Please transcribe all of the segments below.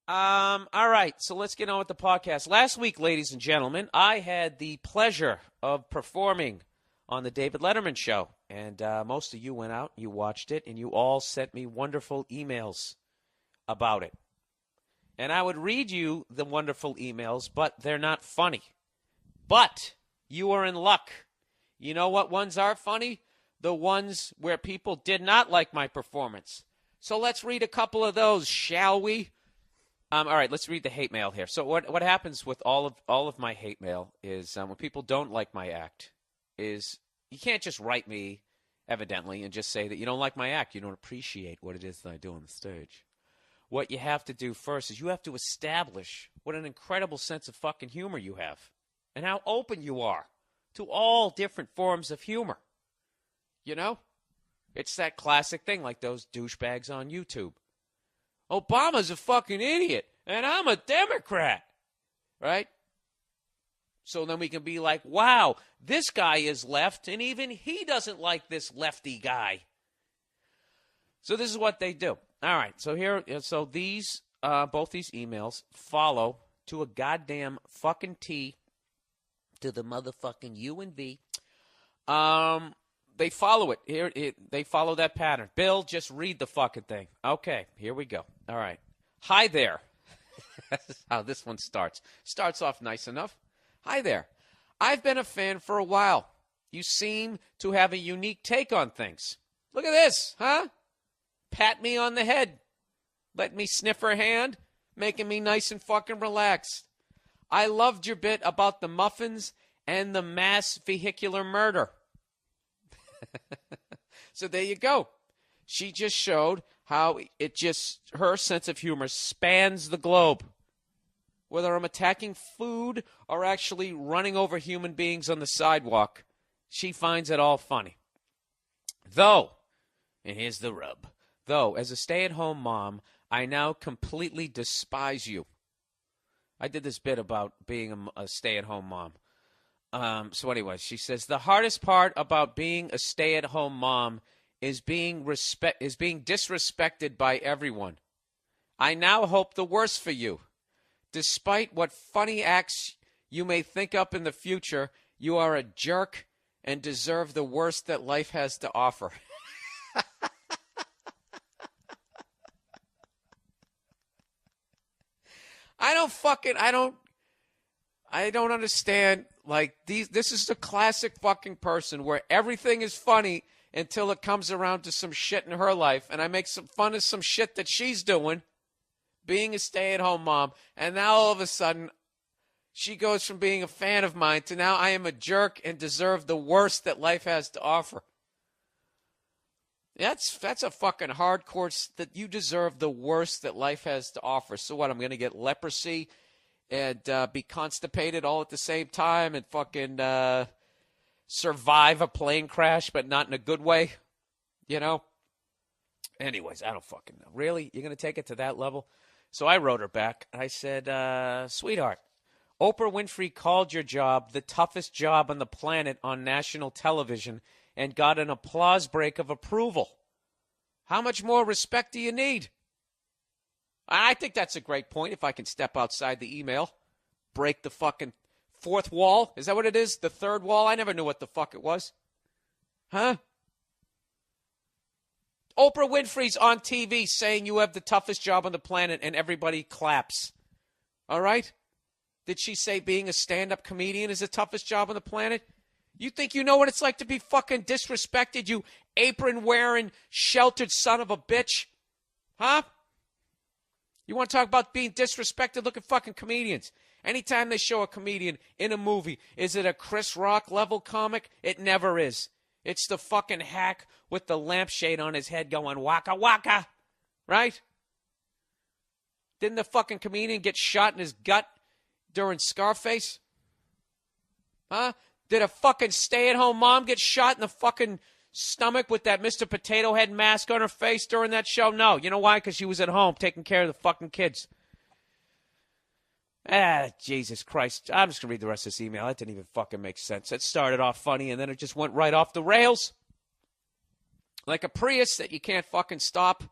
All right, so let's get on with the podcast. Last week, ladies and gentlemen, I had the pleasure of performing on the David Letterman show. And most of you went out, you watched it, and you all sent me wonderful emails about it. And I would read you the wonderful emails, but they're not funny. But you are in luck. You know what ones are funny? The ones where people did not like my performance. So let's read a couple of those, shall we? All right, let's read the hate mail here. So what happens with all of my hate mail is when people don't like my act is you can't just write me, evidently, and just say that you don't like my act. You don't appreciate what it is that I do on the stage. What you have to do first is you have to establish what an incredible sense of fucking humor you have and how open you are to all different forms of humor. You know? It's that classic thing like those douchebags on YouTube. Obama's a fucking idiot, and I'm a Democrat, right? So then we can be like, wow, this guy is left, and even he doesn't like this lefty guy. So this is what they do. All right, so these, both these emails follow to a goddamn fucking T to the motherfucking U and V. They follow it. They follow that pattern. Bill, just read the fucking thing. Okay, here we go. All right. Hi there. That's how this one starts. Starts off nice enough. Hi there. I've been a fan for a while. You seem to have a unique take on things. Look at this, huh? Pat me on the head. Let me sniff her hand, making me nice and fucking relaxed. I loved your bit about the muffins and the mass vehicular murder. So there you go. She just showed how her sense of humor spans the globe. Whether I'm attacking food or actually running over human beings on the sidewalk, she finds it all funny. Though, and here's the rub, though, as a stay-at-home mom, I now completely despise you. I did this bit about being a stay-at-home mom. So anyway, she says, the hardest part about being a stay-at-home mom is being disrespected by everyone. I now hope the worst for you. Despite what funny acts you may think up in the future, you are a jerk and deserve the worst that life has to offer. I don't understand. Like, this is the classic fucking person where everything is funny until it comes around to some shit in her life, and I make some fun of some shit that she's doing, being a stay-at-home mom, and now all of a sudden she goes from being a fan of mine to now I am a jerk and deserve the worst that life has to offer. That's a fucking hardcore that you deserve the worst that life has to offer. So what, I'm going to get leprosy and be constipated all at the same time and fucking survive a plane crash, but not in a good way, you know? Anyways, I don't fucking know. Really? You're going to take it to that level? So I wrote her back. I said, sweetheart, Oprah Winfrey called your job the toughest job on the planet on national television and got an applause break of approval. How much more respect do you need? I think that's a great point. If I can step outside the email, break the fucking fourth wall. Is that what it is? The third wall? I never knew what the fuck it was. Huh? Oprah Winfrey's on TV saying you have the toughest job on the planet and everybody claps. All right? Did she say being a stand-up comedian is the toughest job on the planet? You think you know what it's like to be fucking disrespected, you apron-wearing, sheltered son of a bitch? Huh? You want to talk about being disrespected? Look at fucking comedians. Anytime they show a comedian in a movie, is it a Chris Rock level comic? It never is. It's the fucking hack with the lampshade on his head going waka waka. Right? Didn't the fucking comedian get shot in his gut during Scarface? Huh? Did a fucking stay-at-home mom get shot in the fucking stomach with that Mr. Potato Head mask on her face during that show? No. You know why? Because she was at home taking care of the fucking kids. Jesus Christ. I'm just going to read the rest of this email. That didn't even fucking make sense. It started off funny, and then it just went right off the rails. Like a Prius that you can't fucking stop.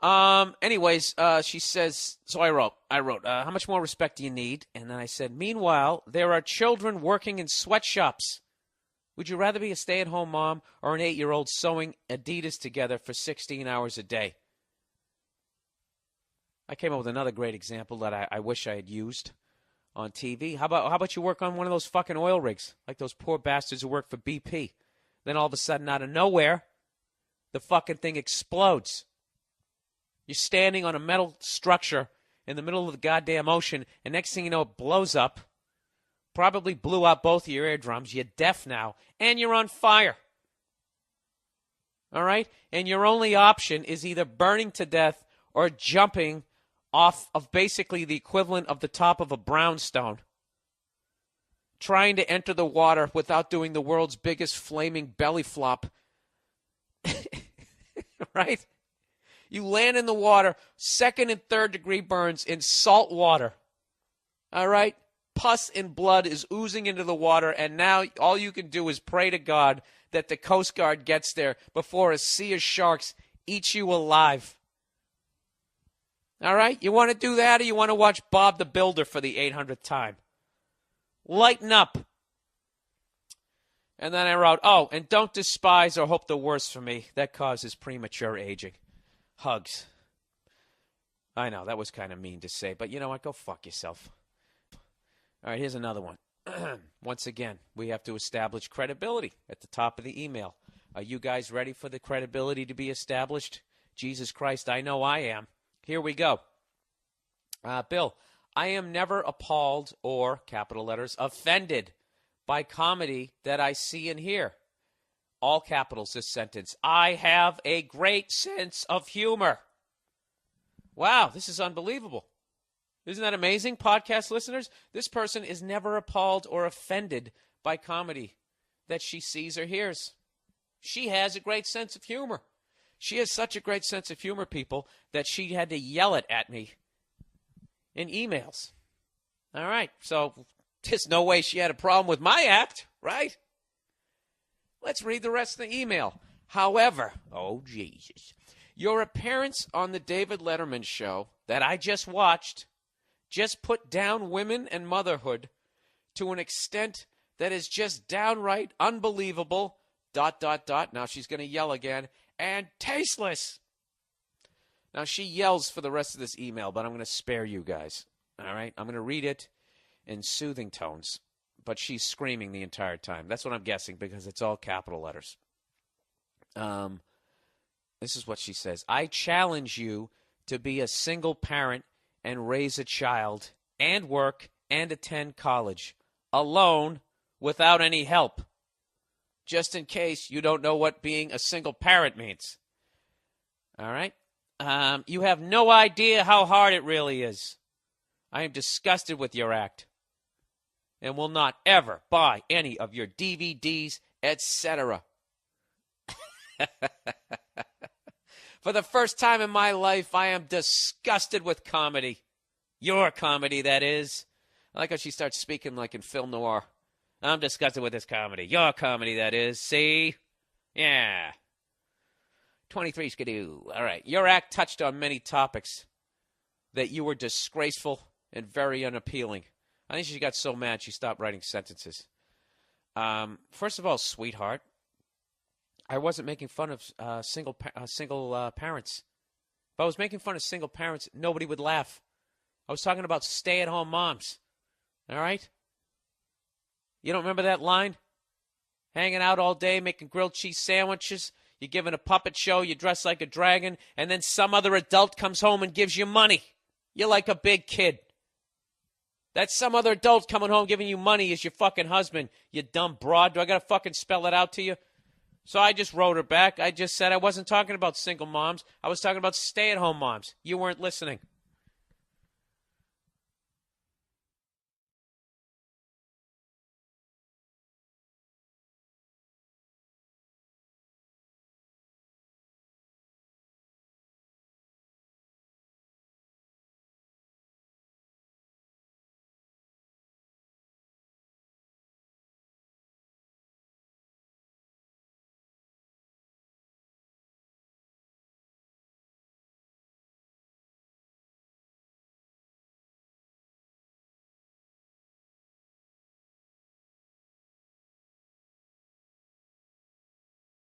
Anyways, she says, so I wrote, how much more respect do you need? And then I said, meanwhile, there are children working in sweatshops. Would you rather be a stay-at-home mom or an 8-year-old sewing Adidas together for 16 hours a day? I came up with another great example that I wish I had used on TV. How about you work on one of those fucking oil rigs, like those poor bastards who work for BP? Then all of a sudden, out of nowhere, the fucking thing explodes. You're standing on a metal structure in the middle of the goddamn ocean, and next thing you know, it blows up. Probably blew out both of your eardrums. You're deaf now, and you're on fire. All right? And your only option is either burning to death or jumping off of basically the equivalent of the top of a brownstone, trying to enter the water without doing the world's biggest flaming belly flop. Right? You land in the water, 2nd and 3rd degree burns in salt water. All right? Pus and blood is oozing into the water, and now all you can do is pray to God that the Coast Guard gets there before a sea of sharks eats you alive. All right? You want to do that, or you want to watch Bob the Builder for the 800th time? Lighten up. And then I wrote, oh, and don't despise or hope the worst for me. That causes premature aging. Hugs. I know, that was kind of mean to say, but you know what? Go fuck yourself. All right, here's another one. Once again, we have to establish credibility at the top of the email. Are you guys ready for the credibility to be established? Jesus Christ, I know I am. Here we go. Bill, I am never appalled or, capital letters, offended by comedy that I see and hear. All capitals, this sentence. I have a great sense of humor. Wow, this is unbelievable. Isn't that amazing, podcast listeners? This person is never appalled or offended by comedy that she sees or hears. She has a great sense of humor. She has such a great sense of humor, people, that she had to yell it at me in emails. All right, so there's no way she had a problem with my act, right? Let's read the rest of the email. However, oh, Jesus, your appearance on the David Letterman show that I just watched just put down women and motherhood to an extent that is just downright unbelievable, ... Now she's going to yell again, and tasteless. Now she yells for the rest of this email, but I'm going to spare you guys. All right? I'm going to read it in soothing tones, but she's screaming the entire time. That's what I'm guessing because it's all capital letters. This is what she says. I challenge you to be a single parent and raise a child and work and attend college alone without any help. Just in case you don't know what being a single parent means. All right? You have no idea how hard it really is. I am disgusted with your act and will not ever buy any of your DVDs, etc. For the first time in my life, I am disgusted with comedy. Your comedy, that is. I like how she starts speaking like in film noir. I'm disgusted with this comedy. Your comedy, that is. See? Yeah. 23 skidoo. All right. Your act touched on many topics that you were disgraceful and very unappealing. I think she got so mad she stopped writing sentences. First of all, sweetheart, I wasn't making fun of single parents. If I was making fun of single parents, nobody would laugh. I was talking about stay-at-home moms. All right? You don't remember that line? Hanging out all day, making grilled cheese sandwiches. You're giving a puppet show. You dress like a dragon. And then some other adult comes home and gives you money. You're like a big kid. That some other adult coming home giving you money is your fucking husband, you dumb broad. Do I got to fucking spell it out to you? So I just wrote her back. I just said I wasn't talking about single moms. I was talking about stay-at-home moms. You weren't listening.